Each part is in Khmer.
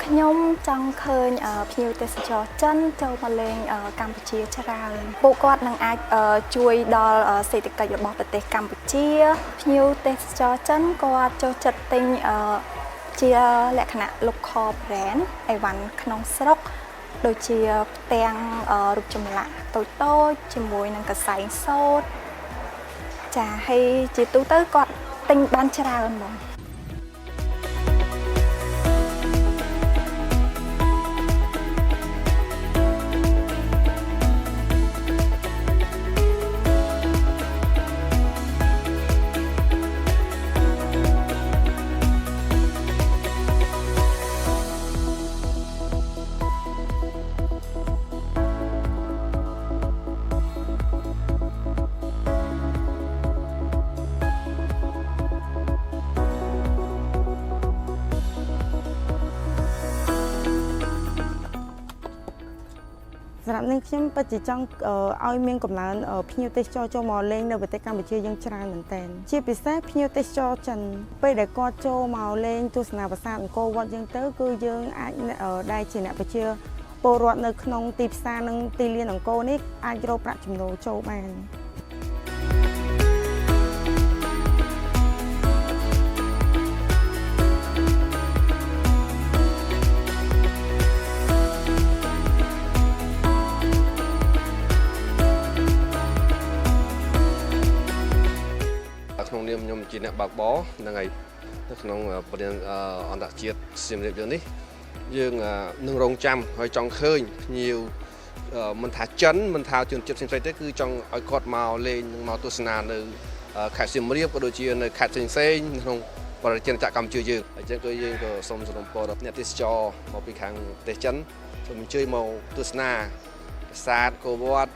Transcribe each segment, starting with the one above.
ខ្ញុំចង់ឃើញភ្ញៀវទេសចរចិនចូលមកលេងកម្ពុជាច្រើនពួកគាត់នឹងអាចជួយដល់សេដ្ឋកិច្ចរបស់ប្រទេសកម្ពុជាភ្ញៀវទេសចរចិនគាត់ចូលចិត្តទិញជាលក្ខណៈ local brand អីវ៉ាន់ក្នុងស្រុកដូចជាផ្ទាំងរូបចម្លាក់តូចៗជាមួយនឹងកសែងសូត្រចាហើយជាទូទៅគាត់ទិញបានច្រើនហ្មង សម្រាប់នឹងខ្ញុំពិតជាចង់ឲ្យមានកំណើនភ្ញៀវទេសចរចូលមកលេងនៅប្រទេសកម្ពុជាយើងច្រើនមែនទែនជាពិសេសភ្ញៀវទេសចរចិនពេលដែលគាត់ចូលមកលេងទស្សនាប្រាសាទអង្គរវត្តយើងទៅគឺយើងអាចដែលជាអ្នកប្រជាពលរដ្ឋនៅក្នុងទីផ្សារនិងទីលានអង្គរនេះអាចរកប្រាក់ចំណូលចូលបាន ក្នុងនាមខ្ញុំជាអ្នកបើកបរហ្នឹងហើយនៅក្នុងប្រព័ន្ធអន្តរជាតិសៀមរាបយើងនេះយើងនឹងរងចាំហើយចង់ឃើញភ្ញៀវមិនថាចិនមិនថាជនជាតិផ្សេងៗទេគឺចង់ឲ្យគាត់មកលេងមកទស្សនានៅខេត្តសៀមរាបក៏ដូចជានៅខេត្តផ្សេងៗក្នុងប្រជាជាតិកម្ពុជាយើងអញ្ចឹងគឺយើងក៏សូមសរុបពរដល់អ្នកទេសចរមកពីខាងប្រទេសចិនសូមអញ្ជើញមកទស្សនាប្រាសាទអង្គរវត្ត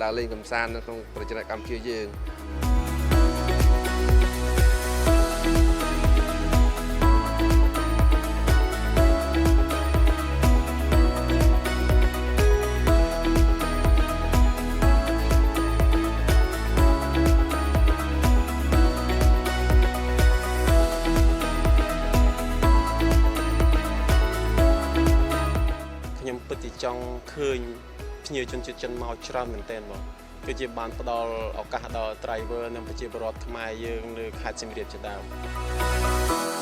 ដើរលេងកម្សាន្តនៅក្នុងប្រជាជាតិកម្ពុជាយើង ខ្ញុំពិតជាចង់ឃើញភ្ញៀវជនជាតិចិនមកច្រើនមែនទែនបងគឺជាបានផ្ដល់ឱកាសដល់ driver និងប្រជាពលរដ្ឋខ្មែរយើងនៅខេត្តសៀមរាបជាដើម